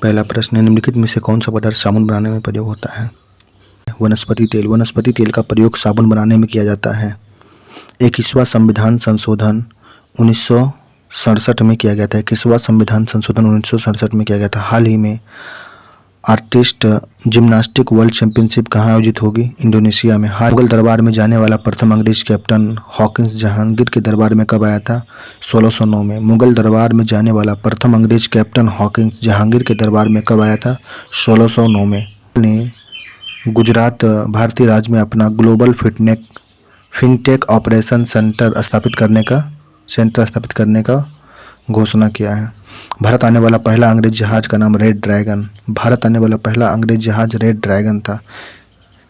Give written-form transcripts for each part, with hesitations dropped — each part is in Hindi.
पहला प्रश्न है, निम्नलिखित में से कौन सा पदार्थ साबुन बनाने में प्रयोग होता है? वनस्पति तेल। वनस्पति तेल का प्रयोग साबुन बनाने में किया जाता है। 21वां संविधान संशोधन 1967 में किया गया था। 21वां संविधान संशोधन 1967 में किया गया था। हाल ही में आर्टिस्ट जिम्नास्टिक वर्ल्ड चैंपियनशिप कहाँ आयोजित होगी? इंडोनेशिया में। मुगल दरबार में जाने वाला प्रथम अंग्रेज कैप्टन हॉकिंस जहांगीर के दरबार में कब आया था? 1609 में। मुगल दरबार में जाने वाला प्रथम अंग्रेज कैप्टन हॉकिंस जहांगीर के दरबार में कब आया था? 1609 में। ने गुजरात भारतीय राज्य में अपना ग्लोबल फिनटेक ऑपरेशन सेंटर स्थापित करने का घोषणा किया है। भारत आने वाला पहला अंग्रेज जहाज का नाम रेड ड्रैगन। भारत आने वाला पहला अंग्रेज जहाज रेड ड्रैगन था।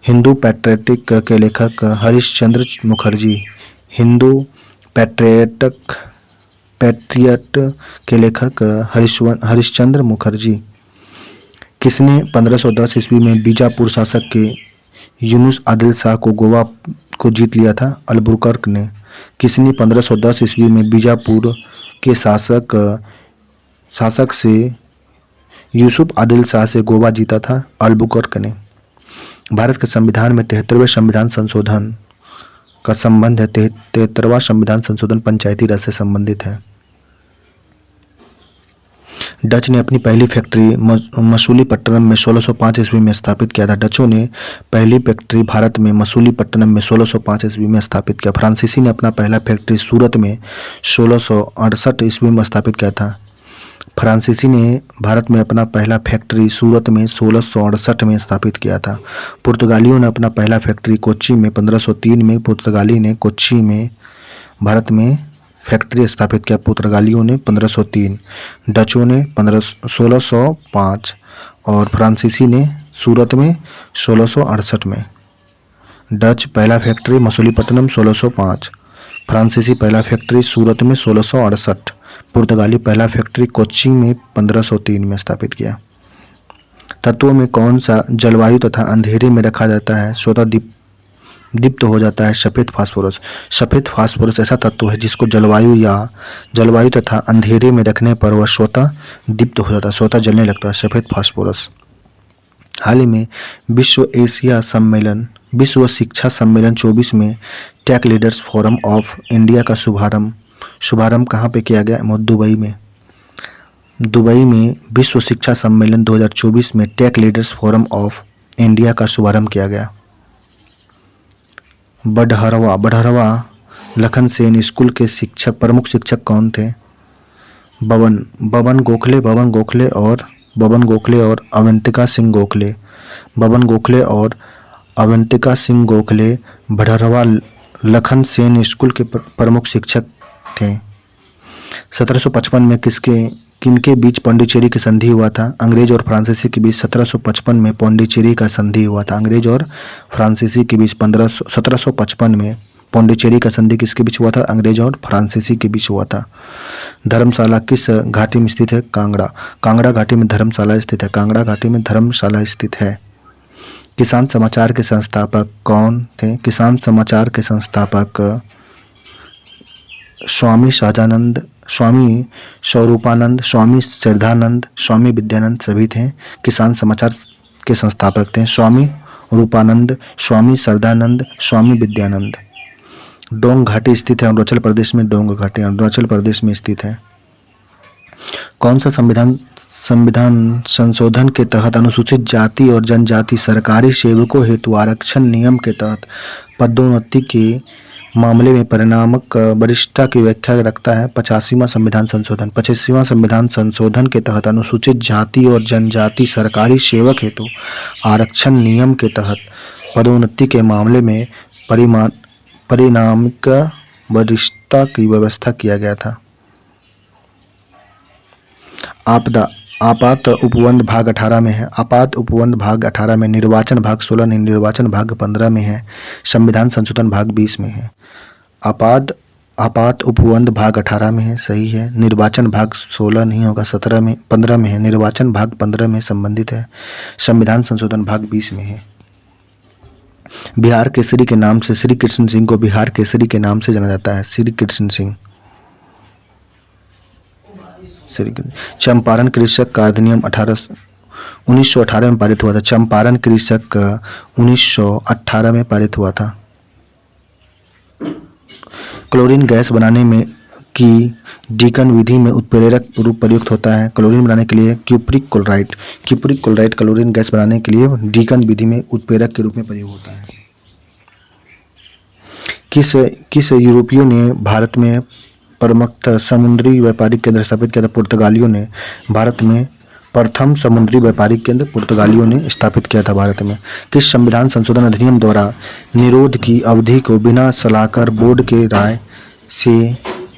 हिंदू पैट्रियटिक के लेखक हरिश्चंद्र मुखर्जी। हिंदू पैट्रियट के लेखक हरिश्चंद्र मुखर्जी। किसने 1510 ईस्वी में बीजापुर शासक के यूनुस आदिल शाह को गोवा को जीत लिया था? अल्बुकर्क ने। किसने 1510 ईस्वी में बीजापुर के शासक से यूसुफ आदिल शाह से गोवा जीता था? अल्बुकर्क ने। भारत के संविधान में 73वें संविधान संशोधन का संबंध है। 73वां संविधान संशोधन पंचायती राज से संबंधित है। डच ने अपनी पहली फैक्ट्री मसूलीपट्टनम में 1605 ईस्वी में स्थापित किया था। डचों ने पहली फैक्ट्री भारत में मसूलीपट्टनम में 1605 ईस्वी में स्थापित किया। फ्रांसीसी ने अपना पहला फैक्ट्री सूरत में 1668 ईस्वी में स्थापित किया था। फ्रांसीसी ने भारत में अपना पहला फैक्ट्री सूरत में 1668 में स्थापित किया था। पुर्तगालियों ने अपना पहला फैक्ट्री कोच्चि में 1503 में पुर्तगाली ने कोच्चि में भारत में फैक्ट्री स्थापित किया। पुर्तगालियों ने 1503, डचों ने 1605 और फ्रांसीसी ने सूरत में 1668 में। डच पहला फैक्ट्री मसूलीपट्टनम 1605, फ्रांसीसी पहला फैक्ट्री सूरत में 1668, पुर्तगाली पहला फैक्ट्री कोच्चि में 1503 में स्थापित किया। तत्वों में कौन सा जलवायु तथा अंधेरे में रखा जाता है स्वतः दीप्त हो जाता है? सफेद फास्फोरस। सफेद फास्फोरस ऐसा तत्व है जिसको जलवायु तथा अंधेरे में रखने पर वह स्वतः दीप्त हो जाता है, स्वतः जलने लगता है, सफेद फास्फोरस। हाल ही में विश्व शिक्षा सम्मेलन 24 में tech leaders forum of India का शुभारंभ कहाँ पे किया गया? दुबई में। दुबई में विश्व शिक्षा सम्मेलन 2024 में tech leaders forum of India का शुभारंभ किया गया। बढ़हरवा लखन सेन स्कूल के प्रमुख शिक्षक कौन थे? बबन गोखले और अवंतिका सिंह गोखले। बबन गोखले और अवंतिका सिंह गोखले बढ़हरवा लखन सेन स्कूल के प्रमुख शिक्षक थे। 1755 में किनके बीच पौंडीचेरी की संधि हुआ था? अंग्रेज और फ्रांसीसी के बीच 1755 में पौंडीचेरी का संधि हुआ था। अंग्रेज और फ्रांसीसी के बीच 1755 में पौंडीचेरी का संधि किसके बीच हुआ था? अंग्रेज और फ्रांसीसी के बीच हुआ था। धर्मशाला किस घाटी में स्थित है? कांगड़ा घाटी में धर्मशाला स्थित है। कांगड़ा घाटी में धर्मशाला स्थित है। किसान समाचार के संस्थापक कौन थे? किसान समाचार के संस्थापक स्वामी सहजानंद, स्वामी स्वरूपानंद, स्वामी श्रद्धानंद, स्वामी विद्यानंद सभी थे। किसान समाचार के संस्थापक थे स्वामी रूपानंद, स्वामी श्रद्धानंद, स्वामी विद्यानंद। डोंग घाटी स्थित है अरुणाचल प्रदेश में। डोंग घाटी अरुणाचल प्रदेश में स्थित है। कौन सा संविधान संशोधन के तहत अनुसूचित जाति और जनजाति सरकारी सेवकों हेतु आरक्षण नियम के तहत पदोन्नति के मामले में परिणामक वरिष्ठता की व्याख्या रखता है? 85वां संविधान संशोधन। 85वां संविधान संशोधन के तहत अनुसूचित जाति और जनजाति सरकारी सेवक हेतु आरक्षण नियम के तहत पदोन्नति के मामले में परिणामक वरिष्ठता की व्यवस्था किया गया था। आपात उपबंध भाग 18 में है। आपात उपबंध भाग 18 में, निर्वाचन भाग 16 में, निर्वाचन भाग 15 में है, संविधान संशोधन भाग 20 में है। आपात उपबंध भाग 18 में है, सही है। निर्वाचन भाग 16 नहीं होगा, 15 में है। निर्वाचन भाग 15 में संबंधित है। संविधान संशोधन भाग 20 में है। बिहार केसरी के नाम से श्री कृष्ण सिंह को बिहार केसरी के नाम से जाना जाता है। श्री कृष्ण सिंह। चंपारण कृषक का अधिनियम 1918 में पारित हुआ था। चंपारण कृषक का 1918 में पारित हुआ था। क्लोरीन गैस बनाने में की डीकन विधि में उत्प्रेरक रूप प्रयुक्त होता है। क्लोरीन बनाने के लिए क्यूप्रिक क्लोराइड क्लोरीन गैस बनाने के लिए डीकन विधि में उत्प्रेरक के रूप में प्रयोग होता है। किस यूरोपियों ने भारत में प्रमुखतः समुद्री व्यापारिक केंद्र स्थापित किया था? पुर्तगालियों ने भारत में प्रथम समुद्री व्यापारिक केंद्र पुर्तगालियों ने स्थापित किया था भारत में। किस संविधान संशोधन अधिनियम द्वारा निरोध की अवधि को बिना सलाहकार बोर्ड के राय से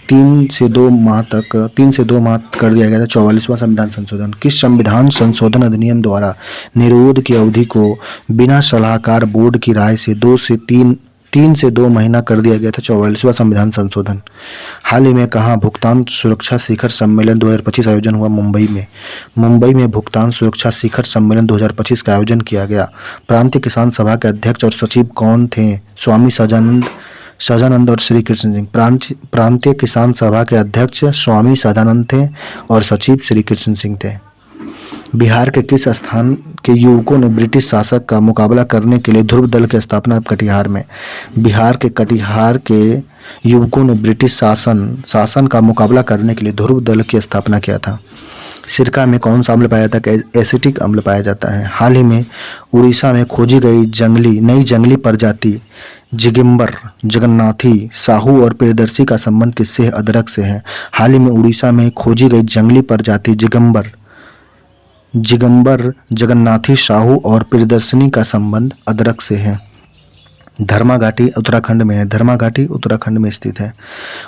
3 से 2 माह कर दिया गया था? 44वां संविधान संशोधन। किस संविधान संशोधन अधिनियम द्वारा निरोध की अवधि को बिना सलाहकार बोर्ड की राय से 3 से 2 महीना कर दिया गया था? 44वां संविधान संशोधन। हाल ही में कहाँ भुगतान सुरक्षा शिखर सम्मेलन 2025 आयोजन हुआ? मुंबई में भुगतान सुरक्षा शिखर सम्मेलन 2025 का आयोजन किया गया। प्रांतीय किसान सभा के अध्यक्ष और सचिव कौन थे? स्वामी सहजानंद और श्री कृष्ण सिंह। प्रांतीय किसान सभा के अध्यक्ष स्वामी सहजानंद थे और सचिव श्री कृष्ण सिंह थे। बिहार के किस स्थान के युवकों ने ब्रिटिश शासक का मुकाबला करने के लिए ध्रुव दल की स्थापना? कटिहार में। बिहार के कटिहार के युवकों ने ब्रिटिश शासन का मुकाबला करने के लिए ध्रुव दल की स्थापना किया था। सिरका में कौन सा अम्ल पाया जाता है? एसिटिक अम्ल पाया जाता है। हाल ही में उड़ीसा में खोजी गई नई जंगली प्रजाति जिगंबर, जगन्नाथी, साहू और प्रियदर्शी का संबंध किससे है? अदरक से है। हाल ही में उड़ीसा में खोजी गई जंगली प्रजाति जिगंबर, जगन्नाथी, साहू और प्रियदर्शिनी का संबंध अदरक से है। धर्मा घाटी उत्तराखंड में है। धर्मा घाटी उत्तराखंड में स्थित है।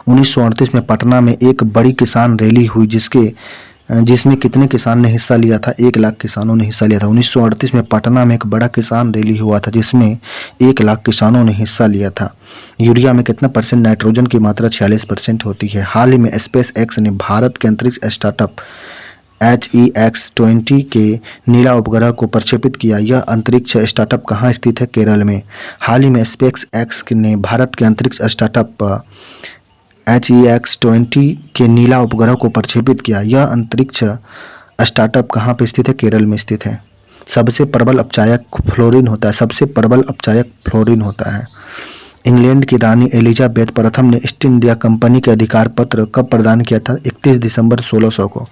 1938 में पटना में एक बड़ी किसान रैली हुई जिसमें कितने किसान ने हिस्सा लिया था? 1 लाख किसानों ने हिस्सा लिया था। 1938 में पटना में एक बड़ा किसान रैली हुआ था जिसमें 1 लाख किसानों ने हिस्सा लिया था। यूरिया में कितना % नाइट्रोजन की मात्रा 46% होती है? हाल ही में स्पेस एक्स ने भारत के अंतरिक्ष स्टार्टअप HEX-20 के नीला उपग्रह को प्रक्षेपित किया। यह अंतरिक्ष स्टार्टअप कहाँ स्थित है? केरल में। हाल ही में स्पेस एक्स ने भारत के अंतरिक्ष स्टार्टअप HEX-20 के नीला उपग्रह को प्रक्षेपित किया। यह अंतरिक्ष स्टार्टअप कहाँ पर स्थित है? केरल में स्थित है। सबसे प्रबल अपचायक फ्लोरीन होता है। इंग्लैंड की रानी एलिजाबेथ प्रथम ने ईस्ट इंडिया कंपनी के अधिकार पत्र कब प्रदान किया था? 31 दिसंबर 1600 को।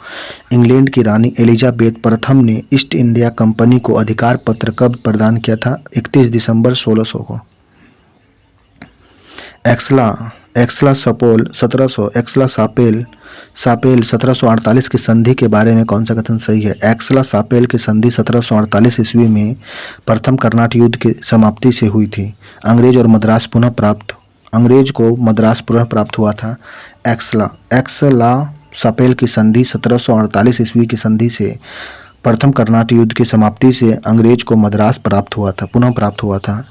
इंग्लैंड की रानी एलिजाबेथ प्रथम ने ईस्ट इंडिया कंपनी को अधिकार पत्र कब प्रदान किया था? 31 दिसंबर 1600 को। एक्सला सापेल 1748 की संधि के बारे में कौन सा कथन सही है? एक्सला सापेल की संधि 1748 ईस्वी में प्रथम कर्नाटक युद्ध की समाप्ति से हुई थी। अंग्रेज को मद्रास पुनः प्राप्त हुआ था। एक्सला सापेल की संधि 1748 ईस्वी की संधि से प्रथम कर्नाटक युद्ध की समाप्ति से अंग्रेज को मद्रास पुनः प्राप्त हुआ था।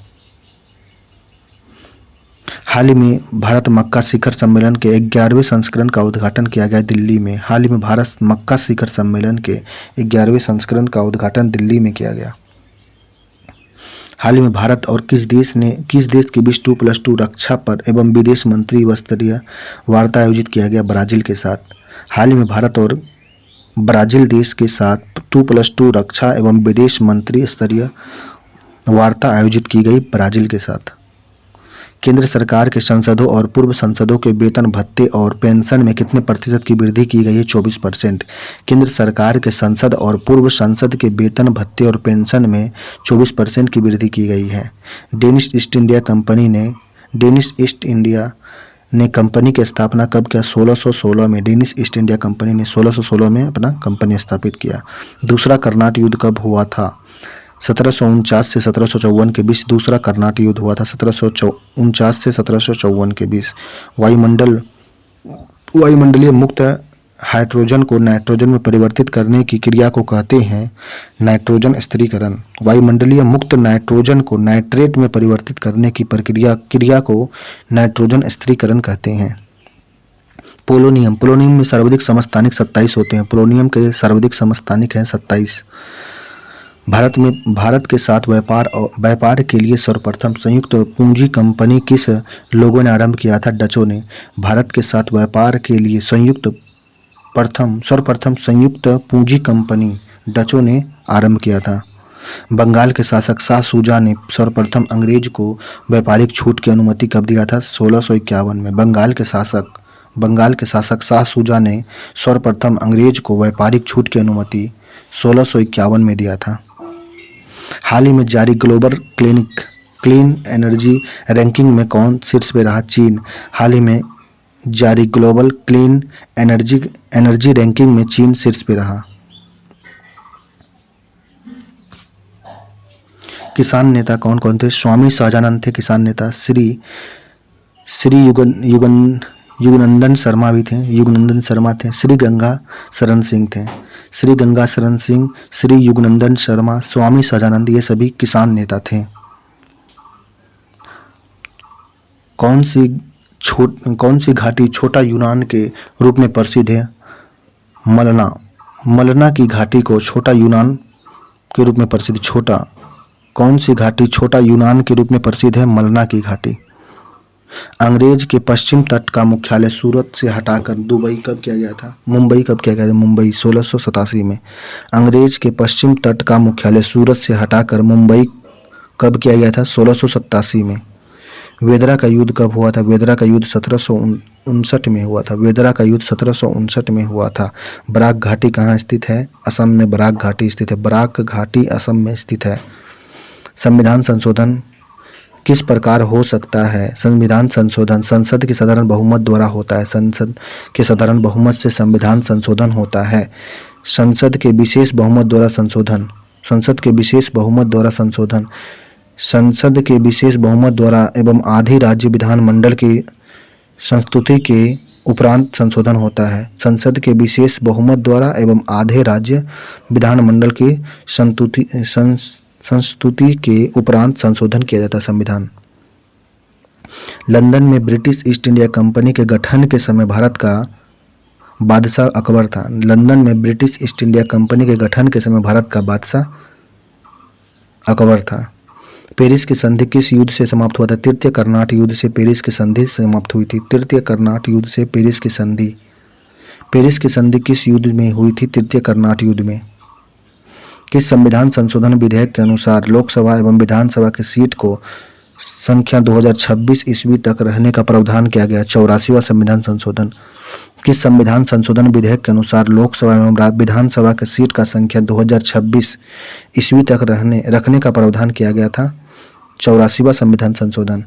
हाल ही में भारत मक्का शिखर सम्मेलन के 11वें संस्करण का उद्घाटन किया गया दिल्ली में। हाल ही में भारत मक्का शिखर सम्मेलन के 11वें संस्करण का उद्घाटन दिल्ली में किया गया। हाल ही में भारत और किस देश के बीच 2+2 रक्षा पर एवं विदेश मंत्री स्तरीय वार्ता आयोजित किया गया? ब्राजील के साथ। हाल ही में भारत और ब्राजील देश के साथ 2+2 रक्षा एवं विदेश मंत्री स्तरीय वार्ता आयोजित की गई ब्राजील के साथ। केंद्र सरकार के सांसदों और पूर्व सांसदों के वेतन भत्ते और पेंशन में कितने % की वृद्धि की गई है? 24%। केंद्र सरकार के सांसद और पूर्व सांसद के वेतन भत्ते और पेंशन में 24% की वृद्धि की गई है। डेनिश ईस्ट इंडिया ने कंपनी की स्थापना कब किया? 1616 में। डेनिश ईस्ट इंडिया कंपनी ने 1616 में अपना कंपनी स्थापित किया। दूसरा कर्नाटक युद्ध कब हुआ था? 1749 से 1754 के बीच दूसरा कर्नाटक युद्ध हुआ था। 1749 से 1754 के बीच। वायुमंडलीय मुक्त हाइड्रोजन को नाइट्रोजन में परिवर्तित करने की क्रिया को कहते हैं नाइट्रोजन स्थिरीकरण। वायुमंडलीय मुक्त नाइट्रोजन को नाइट्रेट में परिवर्तित करने की क्रिया को नाइट्रोजन स्थिरीकरण कहते हैं। पोलोनियम में सर्वाधिक समस्थानिक 27 होते हैं। पोलोनियम के सर्वाधिक समस्थानिक हैं 27। भारत के साथ व्यापार के लिए सर्वप्रथम संयुक्त पूंजी कंपनी किस लोगों ने आरंभ किया था? डचों ने। भारत के साथ व्यापार के लिए संयुक्त सर्वप्रथम संयुक्त पूंजी कंपनी डचों ने आरंभ किया था। बंगाल के शासक शाह शुजा ने सर्वप्रथम अंग्रेज को व्यापारिक छूट की अनुमति कब दिया था? 1651 में। बंगाल के शासक शाह शुजा ने सर्वप्रथम अंग्रेज को व्यापारिक छूट की अनुमति 1651 में दिया था। हाल ही में जारी ग्लोबल क्लीन एनर्जी रैंकिंग में कौन शीर्ष पे रहा? चीन। हाल ही में जारी ग्लोबल क्लीन एनर्जी रैंकिंग में चीन शीर्ष पे रहा। किसान नेता कौन कौन थे? स्वामी सहजानंद थे किसान नेता। श्री युगनंदन शर्मा भी थे, युगनंदन शर्मा थे। श्री गंगा शरण सिंह थे। श्री गंगा शरण सिंह, श्री युगनंदन शर्मा, स्वामी सहजानंद, ये सभी किसान नेता थे। कौन सी घाटी छोटा यूनान के रूप में प्रसिद्ध है? मलना। मलना की घाटी को छोटा यूनान के रूप में प्रसिद्ध। कौन सी घाटी छोटा यूनान के रूप में प्रसिद्ध है? मलना की घाटी। अंग्रेज के पश्चिम तट का मुख्यालय सूरत से हटाकर मुंबई कब किया गया था? मुंबई 1687 में। अंग्रेज के पश्चिम तट का मुख्यालय सूरत से हटाकर मुंबई कब किया गया था? 1687 में। वेदरा का युद्ध कब हुआ था? वेदरा का युद्ध 1759 में हुआ था। वेदरा का युद्ध 1759 में हुआ था। बराक घाटी कहाँ स्थित है? असम में बराक घाटी स्थित है। बराक घाटी असम में स्थित है। संविधान संशोधन किस प्रकार हो सकता है? संविधान संशोधन संसद के साधारण बहुमत द्वारा होता है। संसद के साधारण बहुमत से संविधान संशोधन होता है। संसद के विशेष बहुमत द्वारा संशोधन। संसद के विशेष बहुमत द्वारा संशोधन। संसद के विशेष बहुमत द्वारा एवं आधे राज्य विधानमंडल की संस्तुति के उपरांत संशोधन होता है। संसद के विशेष बहुमत द्वारा एवं आधे राज्य विधानमंडल की संस्तुति के उपरांत संशोधन किया जाता है संविधान। लंदन में ब्रिटिश ईस्ट इंडिया कंपनी के गठन के समय भारत का बादशाह अकबर था। लंदन में ब्रिटिश ईस्ट इंडिया कंपनी के गठन के समय भारत का बादशाह अकबर था। पेरिस की संधि किस युद्ध से समाप्त हुआ था? तृतीय कर्नाट युद्ध से पेरिस की संधि समाप्त हुई थी। तृतीय कर्नाट युद्ध से पेरिस की संधि। पेरिस की संधि किस युद्ध में हुई थी? तृतीय कर्नाट युद्ध में। किस संविधान संशोधन विधेयक के अनुसार लोकसभा एवं विधानसभा की सीट को संख्या 2026 ईस्वी तक रहने का प्रावधान किया गया? 84वां संविधान संशोधन। किस संविधान संशोधन विधेयक के अनुसार लोकसभा एवं विधानसभा की सीट का संख्या 2026 ईस्वी तक रखने का प्रावधान किया गया था? 84वां संविधान संशोधन।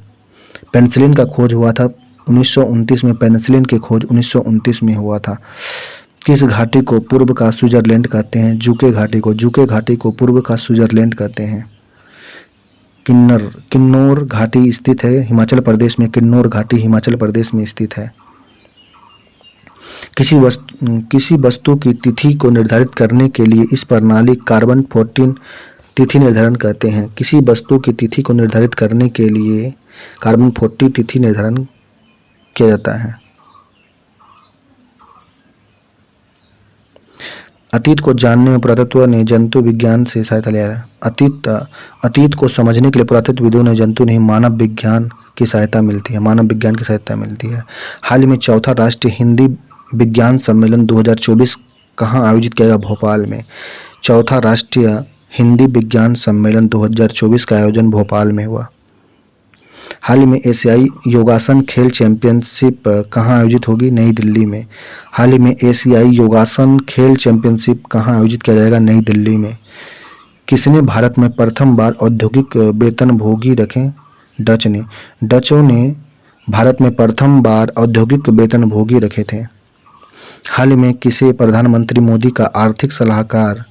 पेनिसिलिन का खोज हुआ था 1929 में। पेनिसिलिन की खोज 1929 में हुआ था। किस घाटी को पूर्व का स्विट्जरलैंड कहते हैं? जूके घाटी को पूर्व का स्विट्जरलैंड कहते हैं। किन्नौर घाटी स्थित है हिमाचल प्रदेश में। किन्नौर घाटी हिमाचल प्रदेश में स्थित है। किसी वस्तु की तिथि को निर्धारित करने के लिए इस प्रणाली कार्बन 14 तिथि निर्धारण कहते हैं। किसी वस्तु की तिथि को निर्धारित करने के लिए कार्बन 40 तिथि निर्धारण किया जाता है। अतीत को जानने में पुरातत्व ने जंतु विज्ञान से सहायता लिया है। अतीत को समझने के लिए पुरातत्वविदों ने जंतु नहीं मानव विज्ञान की सहायता मिलती है। हाल ही में चौथा राष्ट्रीय हिंदी विज्ञान सम्मेलन 2024 कहाँ आयोजित किया गया? भोपाल में। चौथा राष्ट्रीय हिंदी विज्ञान सम्मेलन 2024 का आयोजन भोपाल में हुआ। हाल ही में एशियाई योगासन खेल चैंपियनशिप कहाँ आयोजित होगी? नई दिल्ली में। हाल ही में एशियाई योगासन खेल चैंपियनशिप कहाँ आयोजित किया जाएगा? नई दिल्ली में। किसने भारत में प्रथम बार औद्योगिक वेतनभोगी रखे? डच ने। डचों ने भारत में प्रथम बार औद्योगिक वेतनभोगी रखे थे। हाल ही में किसे प्रधानमंत्री मोदी का आर्थिक सलाहकार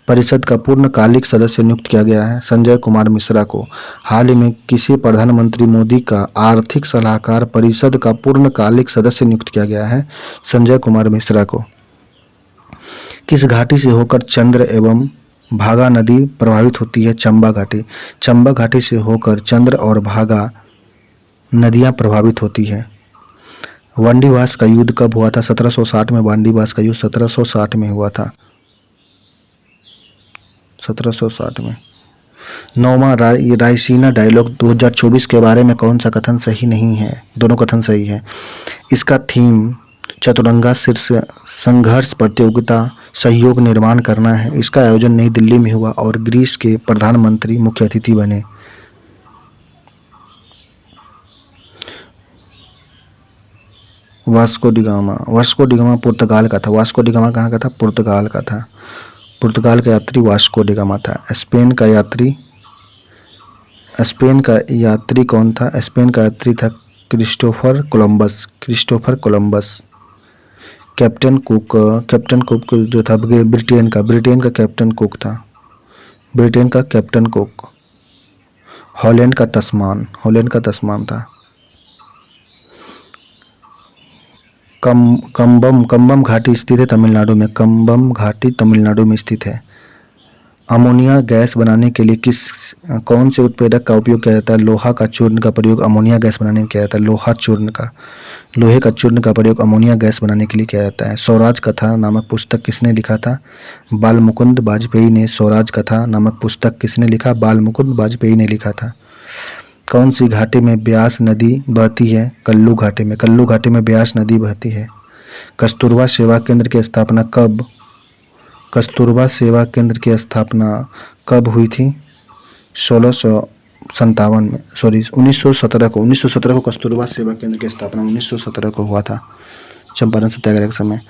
परिषद का पूर्णकालिक सदस्य नियुक्त किया गया है? संजय कुमार मिश्रा को। हाल ही में किसे प्रधानमंत्री मोदी का आर्थिक सलाहकार परिषद का पूर्णकालिक सदस्य नियुक्त किया गया है? संजय कुमार मिश्रा को। किस घाटी से होकर चंद्र एवं भागा नदी प्रभावित होती है? चंबा घाटी। चंबा घाटी से होकर चंद्र और भागा नदियां प्रभावित होती है। वांडीवास का युद्ध कब हुआ था? 1760 में। वांडीवास का युद्ध 1760 में हुआ था। 1760 में। 9वां रायसीना डायलॉग 2024 के बारे में कौन सा कथन सही नहीं है? दोनों कथन सही है। इसका थीम चतुरंगा शीर्ष संघर्ष प्रतियोगिता सहयोग निर्माण करना है। इसका आयोजन नई दिल्ली में हुआ और ग्रीस के प्रधानमंत्री मुख्य अतिथि बने। वास्को डी गामा पुर्तगाल का था। वास्को डी गामा कहाँ का था? पुर्तगाल का था। पुर्तगाल का यात्री वास्को डी गामा था। स्पेन का यात्री कौन था? स्पेन का यात्री था क्रिस्टोफर कोलंबस। कैप्टन कुक जो था ब्रिटेन का कैप्टन कुक था। ब्रिटेन का कैप्टन कुक। हॉलैंड का तस्मान था। कंबम घाटी स्थित है तमिलनाडु में। कंबम घाटी तमिलनाडु में स्थित है। अमोनिया गैस बनाने के लिए कौन से उत्प्रेरक का उपयोग किया जाता है? लोहा का चूर्ण का प्रयोग अमोनिया गैस बनाने में किया जाता है। लोहे का चूर्ण का प्रयोग अमोनिया गैस बनाने के लिए किया जाता है। स्वराज कथा नामक पुस्तक किसने लिखा था? बालमुकुंद वाजपेयी ने। स्वराज कथा नामक पुस्तक किसने लिखा? बालमुकुंद वाजपेयी ने लिखा था। कौन सी घाटी में ब्यास नदी बहती है? कल्लू घाटी में ब्यास नदी बहती है। कस्तूरबा सेवा केंद्र की स्थापना कब हुई थी? 1917 में 1917 को कस्तूरबा सेवा केंद्र की स्थापना 1917 को हुआ था, चंपारण सत्याग्रह के समय।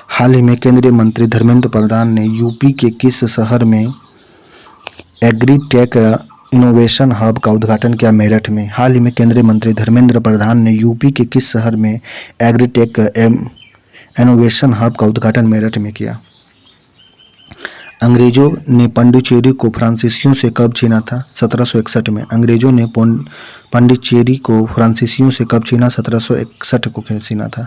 हाल ही में केंद्रीय मंत्री धर्मेंद्र प्रधान ने यूपी के किस शहर में एग्रीटेक इनोवेशन हब का उद्घाटन किया? मेरठ में। हाल ही में केंद्रीय मंत्री धर्मेंद्र प्रधान ने यूपी के किस शहर में एग्रीटेक इनोवेशन हब का उद्घाटन मेरठ में किया? अंग्रेजों ने पांडिचेरी को फ्रांसीसियों से कब छीना था? 1761 में। अंग्रेजों ने पांडिचेरी को फ्रांसीसियों से कब छीना? 1761 को छीना था।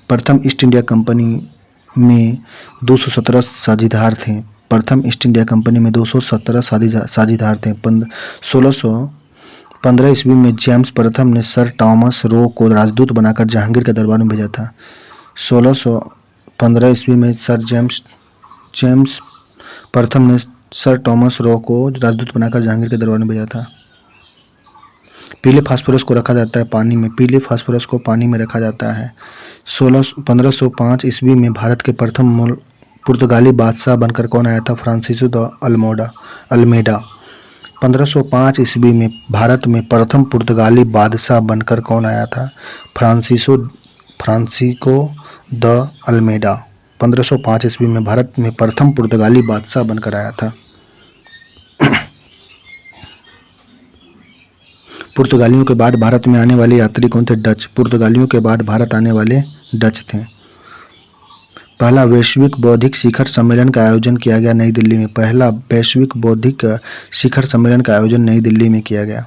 प्रथम ईस्ट इंडिया कंपनी में 217 साझीदार थे। प्रथम ईस्ट इंडिया कंपनी में 217 साझीदार थे। 1615 ईस्वी में जेम्स प्रथम ने सर टॉमस रो को राजदूत बनाकर जहांगीर के दरबार में भेजा था। 1615 ईस्वी में सर जेम्स प्रथम ने सर टॉमस रो को राजदूत बनाकर जहांगीर के दरबार में भेजा था। पीले फास्फोरस को रखा जाता है पानी में। पीले फास्फोरस को पानी में रखा जाता है। 1505 ईस्वी में भारत के प्रथम पुर्तगाली बादशाह बनकर कौन आया था? Francisco the Almeida. 1505 ईस्वी में भारत में प्रथम पुर्तगाली बादशाह बनकर कौन आया था? फ्रांसिस्को द अल्मेडा 1505 ईस्वी में भारत में प्रथम पुर्तगाली बादशाह बनकर आया था। पुर्तगालियों के बाद भारत में आने वाले यात्री कौन थे? डच। पुर्तगालियों के बाद भारत आने वाले डच थे। पहला वैश्विक बौद्धिक शिखर सम्मेलन का आयोजन किया गया नई दिल्ली में। पहला वैश्विक बौद्धिक शिखर सम्मेलन का आयोजन नई दिल्ली में किया गया।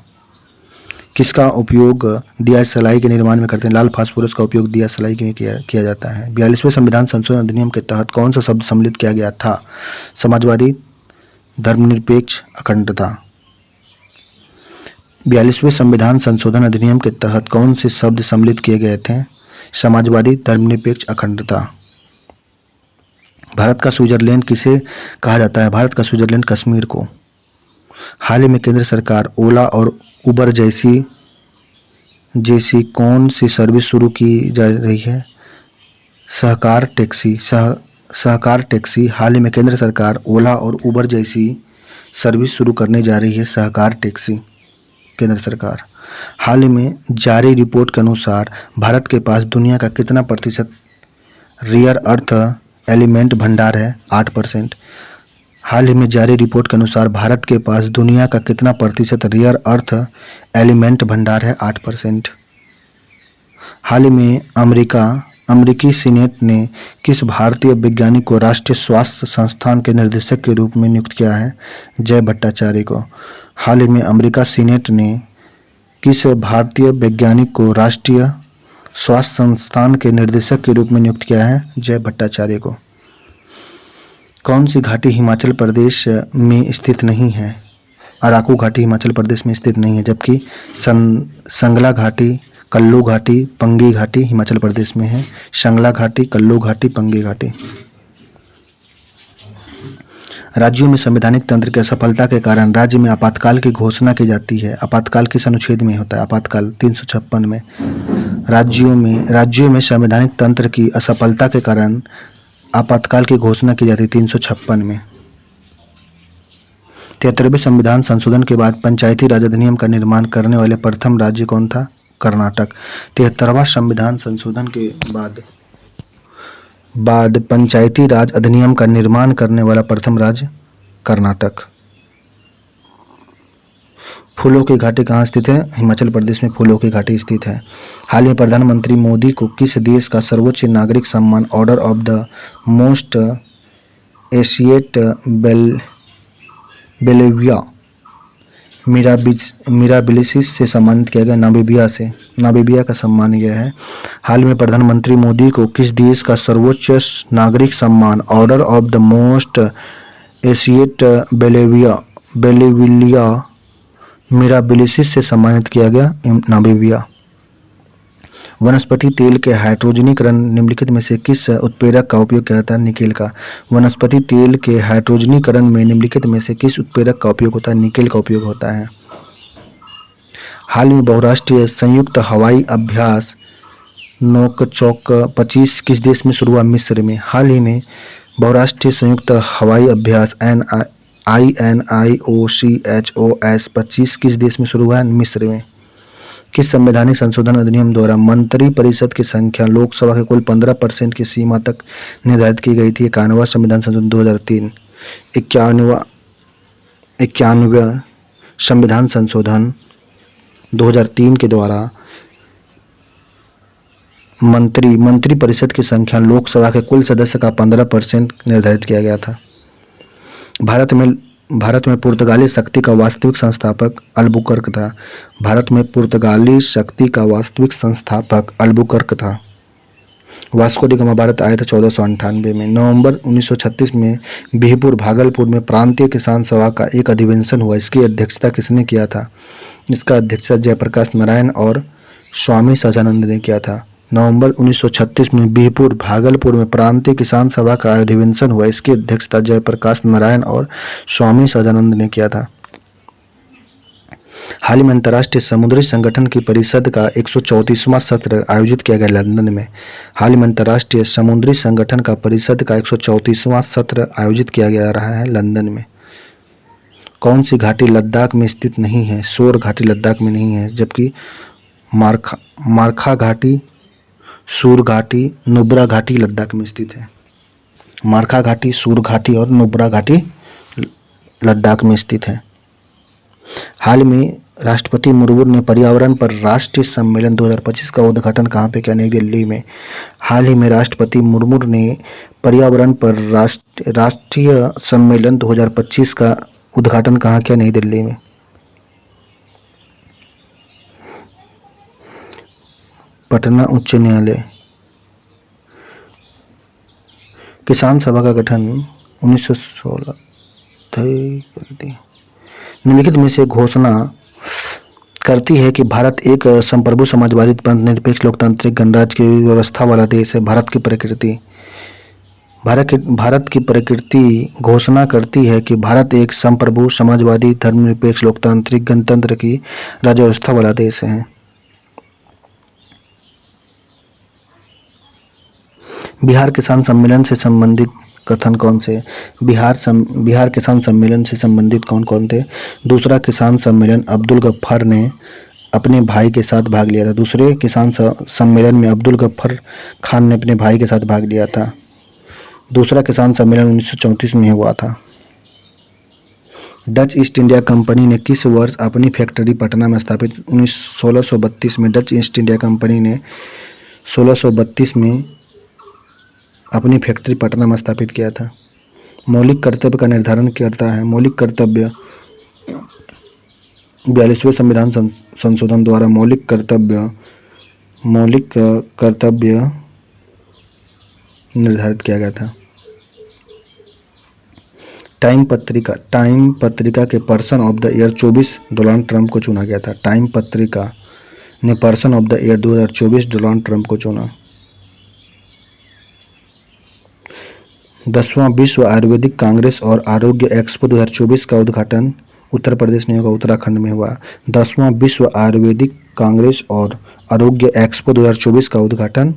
किसका उपयोग दिया सलाई के निर्माण में करते हैं? लाल फास्फोरस का उपयोग दिया सलाई में किया जाता है। 42वें संविधान संशोधन अधिनियम के तहत कौन सा शब्द सम्मिलित किया गया था? समाजवादी, धर्मनिरपेक्ष, अखंडता। 42वें संविधान संशोधन अधिनियम के तहत कौन से शब्द सम्मिलित किए गए थे? समाजवादी, धर्मनिरपेक्ष, अखंडता। भारत का स्विट्जरलैंड किसे कहा जाता है? भारत का स्विट्जरलैंड कश्मीर को। हाल ही में केंद्र सरकार ओला और उबर जैसी कौन सी सर्विस शुरू की जा रही है? सहकार टैक्सी। हाल ही में केंद्र सरकार ओला और उबर जैसी सर्विस शुरू करने जा रही है। सहकार टैक्सी केंद्र सरकार। हाल ही में जारी रिपोर्ट के अनुसार भारत के पास दुनिया का कितना प्रतिशत रेयर अर्थ एलिमेंट भंडार है? 8%। हाल ही में जारी रिपोर्ट के अनुसार भारत के पास दुनिया का कितना प्रतिशत रेयर अर्थ एलिमेंट भंडार है? 8%। हाल ही में अमेरिकी सीनेट ने किस भारतीय वैज्ञानिक को राष्ट्रीय स्वास्थ्य संस्थान के निर्देशक के रूप में नियुक्त किया है? जय भट्टाचार्य को। हाल ही में अमेरिका सीनेट ने किस भारतीय वैज्ञानिक को राष्ट्रीय स्वास्थ्य संस्थान के निर्देशक के रूप में नियुक्त किया है? जय भट्टाचार्य को। कौन सी घाटी हिमाचल प्रदेश में स्थित नहीं है? अराकू घाटी हिमाचल प्रदेश में स्थित नहीं है, जबकि संगला घाटी, कल्लू घाटी, पंगी घाटी हिमाचल प्रदेश में है। संगला घाटी, कल्लू घाटी, पंगी घाटी। राज्यों में संवैधानिक तंत्र की असफलता के कारण राज्य में आपातकाल की घोषणा की जाती है। आपातकाल किस अनुच्छेद में होता है? आपातकाल 356 में। राज्यों में संवैधानिक तंत्र की असफलता के कारण आपातकाल की घोषणा की जाती है 356 में। 73वें संविधान संशोधन के बाद पंचायती राज अधिनियम का निर्माण करने वाले प्रथम राज्य कौन था? कर्नाटक। 73वां संविधान संशोधन के बाद पंचायती राज अधिनियम का निर्माण करने वाला प्रथम राज्य कर्नाटक। फूलों की घाटी कहाँ स्थित है? हिमाचल प्रदेश में फूलों की घाटी स्थित है। हाल में प्रधानमंत्री मोदी को किस देश का सर्वोच्च नागरिक सम्मान ऑर्डर ऑफ द मोस्ट एशिएट बेलेविया मिराबिलिसिस से सम्मानित किया गया? नामीबिया का सम्मान यह है। हाल में प्रधानमंत्री मोदी को किस देश का सर्वोच्च नागरिक सम्मान ऑर्डर ऑफ द मोस्ट एशिएट बेलेविया मिराबिलिसिस से सम्मानित किया गया? नामीबिया। वनस्पति तेल के हाइड्रोजनीकरण निम्नलिखित में से किस उत्प्रेरक का उपयोग किया जाता है? निकेल का। वनस्पति तेल के हाइड्रोजनीकरण में निम्नलिखित में से किस उत्प्रेरक का उपयोग होता है? निकेल का उपयोग होता है। हाल में बहुराष्ट्रीय संयुक्त हवाई अभ्यास नोकचोक 25 किस देश में शुरू हुआ? मिस्र में। हाल ही में बहुराष्ट्रीय संयुक्त हवाई अभ्यास INIOCHOS 25 किस देश में शुरू हुआ है? मिस्र में। किस संवैधानिक संशोधन अधिनियम द्वारा मंत्री परिषद की संख्या लोकसभा के कुल 15% की सीमा तक निर्धारित की गई थी? 51वां संविधान संशोधन 2003। 91वां संविधान संशोधन 2003 के द्वारा मंत्री परिषद की संख्या लोकसभा के कुल सदस्य का 15% निर्धारित किया गया था। भारत में पुर्तगाली शक्ति का वास्तविक संस्थापक अल्बुकर्क था। भारत में पुर्तगाली शक्ति का वास्तविक संस्थापक अल्बुकर्क था। वास्को डी गामा भारत आया था 1498 में। नवंबर 1936 में बिहपुर भागलपुर में प्रांतीय किसान सभा का एक अधिवेशन हुआ। इसकी अध्यक्षता किसने किया था? इसका अध्यक्षता जयप्रकाश नारायण और स्वामी सहजानंद ने किया था। नवंबर 1936 में बिहपुर भागलपुर में प्रांतीय किसान सभा का अधिवेशन हुआ। इसकी अध्यक्षता जयप्रकाश नारायण और स्वामी सहजानंद ने किया था। हाल ही में अंतर्राष्ट्रीय समुद्री संगठन की परिषद का 134वां सत्र आयोजित किया गया लंदन में। हाल ही में अंतर्राष्ट्रीय समुद्री संगठन का परिषद का 134वां सत्र आयोजित किया जा रहा है लंदन में। कौन सी घाटी लद्दाख में स्थित नहीं है? शोर घाटी लद्दाख में नहीं है, जबकि मारखा घाटी, सूर घाटी, नुब्रा घाटी लद्दाख में स्थित है। मारखा घाटी, सूर घाटी और नुब्रा घाटी लद्दाख में स्थित है। हाल में राष्ट्रपति मुर्मू ने पर्यावरण पर राष्ट्रीय सम्मेलन 2025 का उद्घाटन कहाँ पे किया? नई दिल्ली में। हाल ही में राष्ट्रपति मुर्मू ने पर्यावरण पर राष्ट्रीय सम्मेलन 2025 का उद्घाटन कहाँ किया? नई दिल्ली में। पटना उच्च न्यायालय। किसान सभा का गठन 1916 कर दिया। निम्नलिखित में से घोषणा करती है कि भारत एक संप्रभु समाजवादी निरपेक्ष लोकतांत्रिक गणराज्य की व्यवस्था वाला देश है। भारत की प्रकृति घोषणा करती है कि भारत एक संप्रभु समाजवादी धर्मनिरपेक्ष लोकतांत्रिक गणतंत्र की राज्य व्यवस्था वाला देश है। बिहार किसान सम्मेलन से संबंधित कथन कौन से? बिहार किसान सम्मेलन से संबंधित कौन कौन थे? दूसरा किसान सम्मेलन अब्दुल गफ्फार ने अपने भाई के साथ भाग लिया था। दूसरे किसान सम्मेलन में अब्दुल गफ्फार खान ने अपने भाई के साथ भाग लिया था। दूसरा किसान सम्मेलन 1934 में हुआ था। डच ईस्ट इंडिया कंपनी ने किस वर्ष अपनी फैक्ट्री पटना में स्थापित? 1632 में डच ईस्ट इंडिया कंपनी ने 1632 में अपनी फैक्ट्री पटना में स्थापित किया था। मौलिक कर्तव्य का निर्धारण करता है। मौलिक कर्तव्य 42वें संविधान संशोधन द्वारा मौलिक कर्तव्य निर्धारित किया गया था। टाइम पत्रिका के person of the year 24 Donald Trump को चुना गया था। टाइम पत्रिका ने person of the year 2024 Donald Trump को चुना। 10वां विश्व आयुर्वेदिक कांग्रेस और आरोग्य एक्सपो 2024 का उद्घाटन उत्तर प्रदेश नहीं होगा, उत्तराखंड में हुआ। 10वां विश्व आयुर्वेदिक कांग्रेस और आरोग्य एक्सपो 2024 का उद्घाटन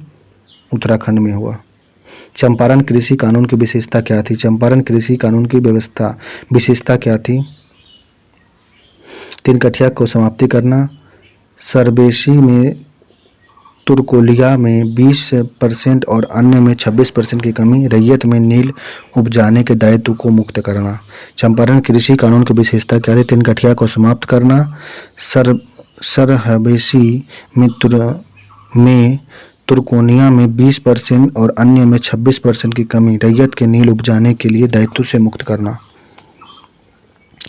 उत्तराखंड में हुआ। चंपारण कृषि कानून की विशेषता क्या थी? चंपारण कृषि कानून की विशेषता क्या थी? तिनकठिया को समाप्ति करना, सरबेसी में तुर्कोलिया में 20% और अन्य में 26% की कमी, रैयत में नील उपजाने के दायित्व को मुक्त करना। चंपारण कृषि कानून की विशेषता क्या थी? तिनकठिया को समाप्त करना, सरहबेसी में तुर्कोनिया में 20% और अन्य में 26% की कमी, रैयत के नील उपजाने के लिए दायित्व से मुक्त करना।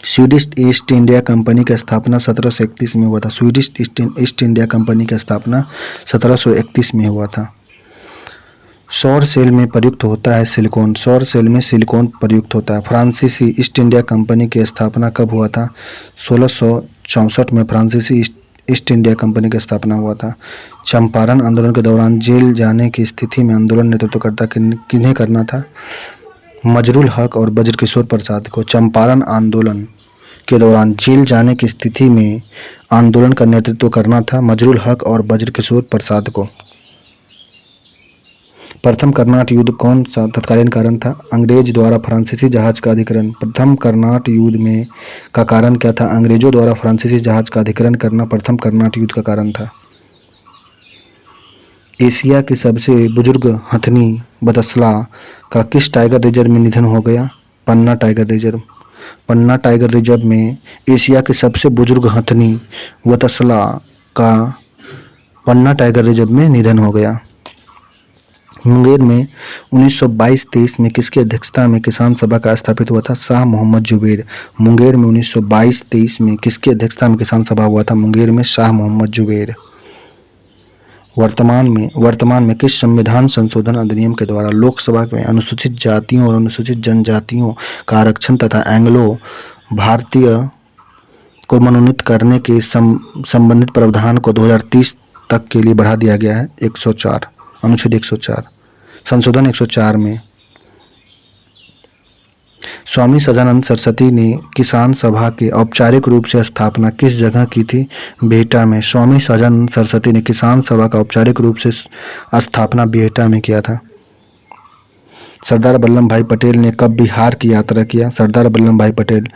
स्वीडिश ईस्ट इंडिया कंपनी की स्थापना 1731 में हुआ था। स्वीडिश ईस्ट इंडिया कंपनी की स्थापना 1731 में हुआ था। सौर सेल में प्रयुक्त होता है सिलिकॉन। सौर सेल में सिलिकॉन प्रयुक्त होता है। फ्रांसीसी ईस्ट इंडिया कंपनी की स्थापना कब हुआ था? 1664 में फ्रांसीसी ईस्ट इंडिया कंपनी की स्थापना हुआ था। चंपारण आंदोलन के दौरान जेल जाने की स्थिति में आंदोलन नेतृत्वकर्ता किन्हें करना था? मजरुल हक और ब्रजकिशोर प्रसाद को। चंपारण आंदोलन के दौरान जेल जाने की स्थिति में आंदोलन का नेतृत्व करना था मजरुल हक और ब्रजकिशोर प्रसाद को। प्रथम कर्नाट युद्ध कौन सा तत्कालीन कारण था? अंग्रेज द्वारा फ्रांसीसी जहाज का अधिग्रहण। प्रथम कर्नाट युद्ध में का कारण क्या था? अंग्रेजों द्वारा फ्रांसीसी जहाज का अधिग्रहण करना प्रथम कर्नाट युद्ध का कारण था। एशिया की सबसे बुजुर्ग हथनी बदसला का किस टाइगर रिजर्व में निधन हो गया? पन्ना टाइगर रिजर्व। पन्ना टाइगर रिजर्व में एशिया के सबसे बुजुर्ग हथनी बदसला का पन्ना टाइगर रिजर्व में निधन हो गया। मुंगेर में 1922-23 में किसकी अध्यक्षता में किसान सभा का स्थापित हुआ था? शाह मोहम्मद जुबैर। मुंगेर में 1922-23 में किसकी अध्यक्षता में किसान सभा हुआ था? मुंगेर में शाह मोहम्मद जुबैर। वर्तमान में किस संविधान संशोधन अधिनियम के द्वारा लोकसभा में अनुसूचित जातियों और अनुसूचित जनजातियों का आरक्षण तथा एंग्लो भारतीय को मनोनीत करने के संबंधित प्रावधान को 2030 तक के लिए बढ़ा दिया गया है? 104 अनुच्छेद 104 संशोधन 104 में। स्वामी सदानंद सरस्वती ने किसान सभा के औपचारिक रूप से स्थापना किस जगह की थी? बिहटा में। स्वामी सदानंद सरस्वती ने किसान सभा का औपचारिक रूप से स्थापना बिहटा में किया था। सरदार वल्लभ भाई पटेल ने कब बिहार की यात्रा किया? सरदार वल्लभ भाई पटेल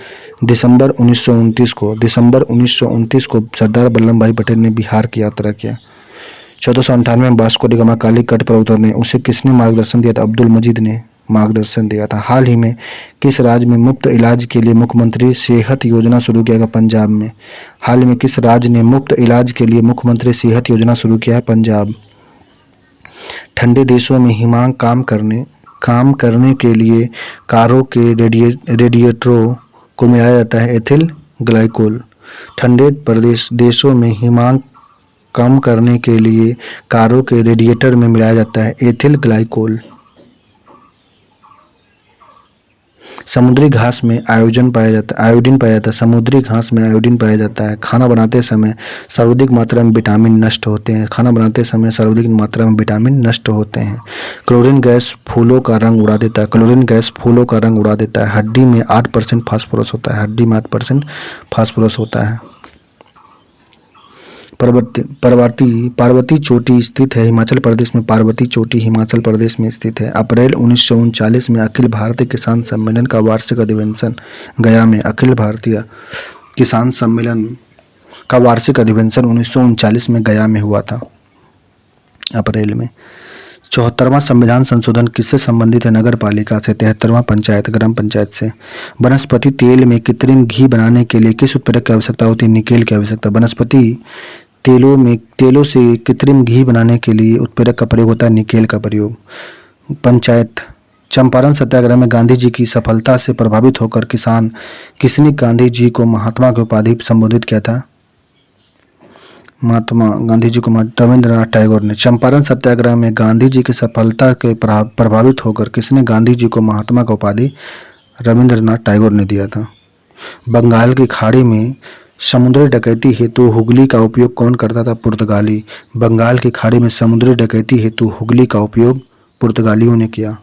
दिसंबर 1929 को सरदार वल्लभ भाई पटेल ने बिहार की यात्रा किया। 1498 में वास्को डी गामा कालीकट पर उतरने उसे किसने मार्गदर्शन दिया था? अब्दुल मजीद ने मार्गदर्शन दिया था। हाल ही में किस राज्य में मुफ्त इलाज के लिए मुख्यमंत्री सेहत योजना शुरू किया गया? पंजाब में। हाल ही में किस राज्य ने मुफ्त इलाज के लिए मुख्यमंत्री सेहत योजना शुरू किया है? पंजाब। ठंडे देशों में हिमांक काम करने के लिए कारों के रेडिएटरों को मिलाया जाता है एथिल ग्लाइकोल। ठंडे देशों में हिमांक कम करने के लिए कारों के रेडिएटर में मिलाया जाता है एथिल ग्लाइकोल। समुद्री घास में आयोडीन पाया जाता है। समुद्री घास में आयोडीन पाया जाता है। खाना बनाते समय सर्वाधिक मात्रा में विटामिन नष्ट होते हैं। क्लोरीन गैस फूलों का रंग उड़ा देता है। हड्डी में 8% फास्फोरस होता है। पार्वती चोटी स्थित है हिमाचल प्रदेश में। पार्वती चोटी हिमाचल प्रदेश में स्थित है। अप्रैल 1939 में अखिल भारतीय किसान सम्मेलन का वार्षिक अधिवेशन गया में। अखिल भारतीय किसान सम्मेलन का वार्षिक अधिवेशन 1939 में गया में हुआ था अप्रैल में। 74वां संविधान संशोधन किससे संबंधित है? नगर पालिका से। 73वां ग्राम पंचायत से। वनस्पति तेल में कृत्रिम घी बनाने के लिए किस उत्प्रेरक की आवश्यकता होती है? निकेल की आवश्यकता। वनस्पति तेलों से कृत्रिम घी बनाने के लिए उत्प्रेरक का प्रयोग होता है निकेल का प्रयोग। पंचायत। चंपारण सत्याग्रह में गांधी जी की सफलता से प्रभावित होकर किसने गांधी जी को महात्मा की उपाधि संबोधित किया था? महात्मा गांधी जी को रविंद्रनाथ टैगोर ने। चंपारण सत्याग्रह में गांधी जी की सफलता के प्रभावित होकर किसने गांधी जी को महात्मा का उपाधि रविंद्रनाथ टैगोर ने दिया था। बंगाल की खाड़ी में समुद्री डकैती हेतु हुगली का उपयोग कौन करता था? पुर्तगाली। बंगाल की खाड़ी में समुद्री डकैती हेतु हुगली का उपयोग पुर्तगालियों ने किया।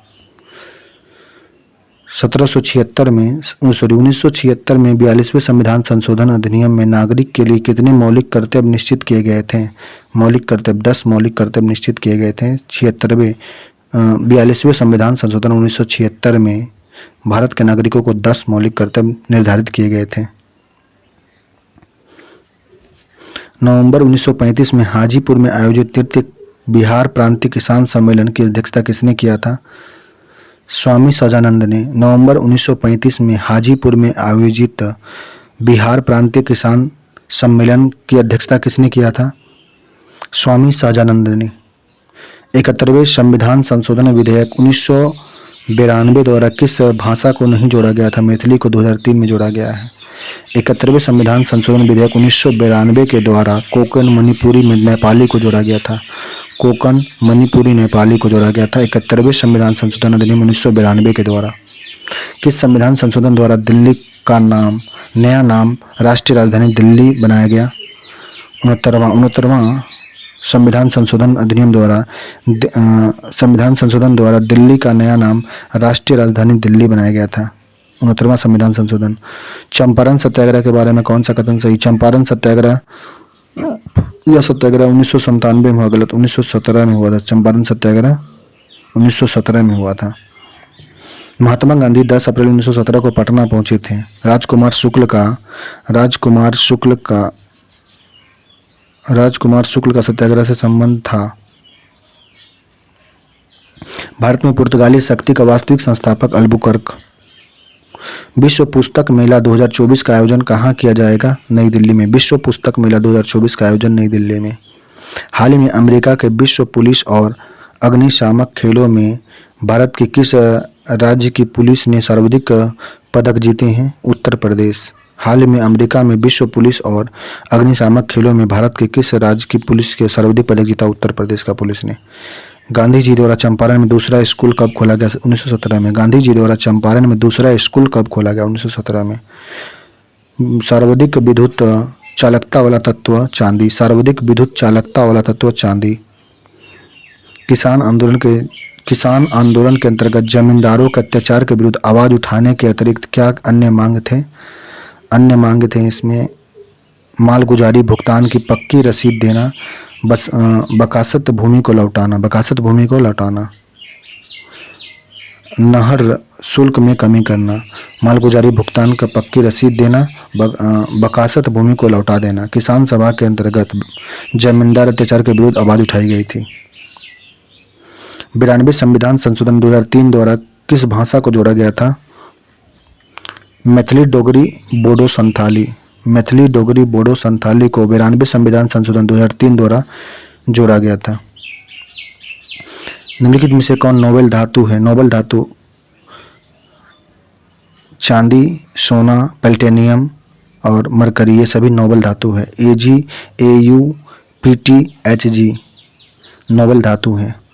1776 में 1976 में 42वें संविधान संशोधन अधिनियम में नागरिक के लिए कितने मौलिक कर्तव्य निश्चित किए गए थे? मौलिक कर्तव्य 10 मौलिक कर्तव्य निश्चित किए गए थे। 42वें संविधान संशोधन 1976 में भारत के नागरिकों को 10 मौलिक कर्तव्य निर्धारित किए गए थे। नवंबर 1935 में हाजीपुर में आयोजित तृतीय बिहार प्रांतीय किसान सम्मेलन की अध्यक्षता किसने किया था? स्वामी सजानंद ने। नवंबर 1935 में हाजीपुर में आयोजित बिहार प्रांतीय किसान सम्मेलन की अध्यक्षता किसने किया था? स्वामी सजानंद ने। 71वें संविधान संशोधन विधेयक 1992 द्वारा किस भाषा को नहीं जोड़ा गया था? मैथिली को 2003 में जोड़ा गया है। 71वें संविधान संशोधन विधेयक 1992 के द्वारा कोंकण, मणिपुरी, नेपाली को जोड़ा गया था। कोंकण, मणिपुरी, नेपाली को जोड़ा गया था 71वें संविधान संशोधन अधिनियम 1992 के द्वारा। किस संविधान संशोधन द्वारा दिल्ली का नया नाम राष्ट्रीय राजधानी दिल्ली बनाया गया? 69वां संविधान संशोधन अधिनियम द्वारा संविधान संशोधन द्वारा दिल्ली का नया नाम राष्ट्रीय राजधानी दिल्ली बनाया गया था। 69वां संविधान संशोधन। चंपारण सत्याग्रह के बारे में कौन सा कथन सही? चंपारण सत्याग्रह यह सत्याग्रह 1997 में हुआ, गलत, 1917 में हुआ था। चंपारण सत्याग्रह 1917 में हुआ था। महात्मा गांधी 10 अप्रैल 1917 को पटना पहुंचे थे। राजकुमार शुक्ल का सत्याग्रह से संबंध था। भारत में पुर्तगाली शक्ति का वास्तविक संस्थापक अल्बुकर्क। विश्व पुस्तक मेला 2024 का आयोजन कहाँ किया जाएगा? नई दिल्ली में। विश्व पुस्तक मेला 2024 का आयोजन नई दिल्ली में। हाल ही में अमेरिका के विश्व पुलिस और अग्निशामक खेलों में भारत के किस राज्य की पुलिस ने सर्वाधिक पदक जीते हैं? उत्तर प्रदेश। हाल ही में अमेरिका में विश्व पुलिस और अग्निशामक खेलों में भारत के किस राज्य की पुलिस के सर्वाधिक पदक जीता? उत्तर प्रदेश का पुलिस ने। गांधी जी द्वारा चंपारण में दूसरा स्कूल कब खोला गया? 1917 में। गांधी जी द्वारा चंपारण में दूसरा स्कूल कब खोला गया? 1917 में। सर्वाधिक विद्युत चालकता वाला तत्व चांदी। सर्वाधिक विद्युत चालकता वाला तत्व चांदी। किसान आंदोलन के अंतर्गत जमींदारों के अत्याचार के विरुद्ध आवाज उठाने के अतिरिक्त क्या अन्य मांग थे? अन्य मांग थे इसमें मालगुजारी भुगतान की पक्की रसीद देना, बकासत भूमि को लौटाना, नहर शुल्क में कमी करना, मालगुजारी भुगतान का पक्की रसीद देना, बकासत भूमि को लौटा देना। किसान सभा के अंतर्गत जमींदार अत्याचार के विरुद्ध आवाज उठाई गई थी। 92 संविधान संशोधन 2003 द्वारा किस भाषा को जोड़ा गया था? मैथिली, डोगरी, बोडो, संथाली। मैथिली, डोगरी, बोडो, संथाली को 92 संविधान संशोधन 2003 द्वारा जोड़ा गया था। निम्नलिखित में से कौन नोबेल धातु है? नोबेल धातु चांदी, सोना, प्लैटिनम और मरकरी, ये सभी नोबेल धातु है। Ag, Au, Pt, Hg Nobel धातु है।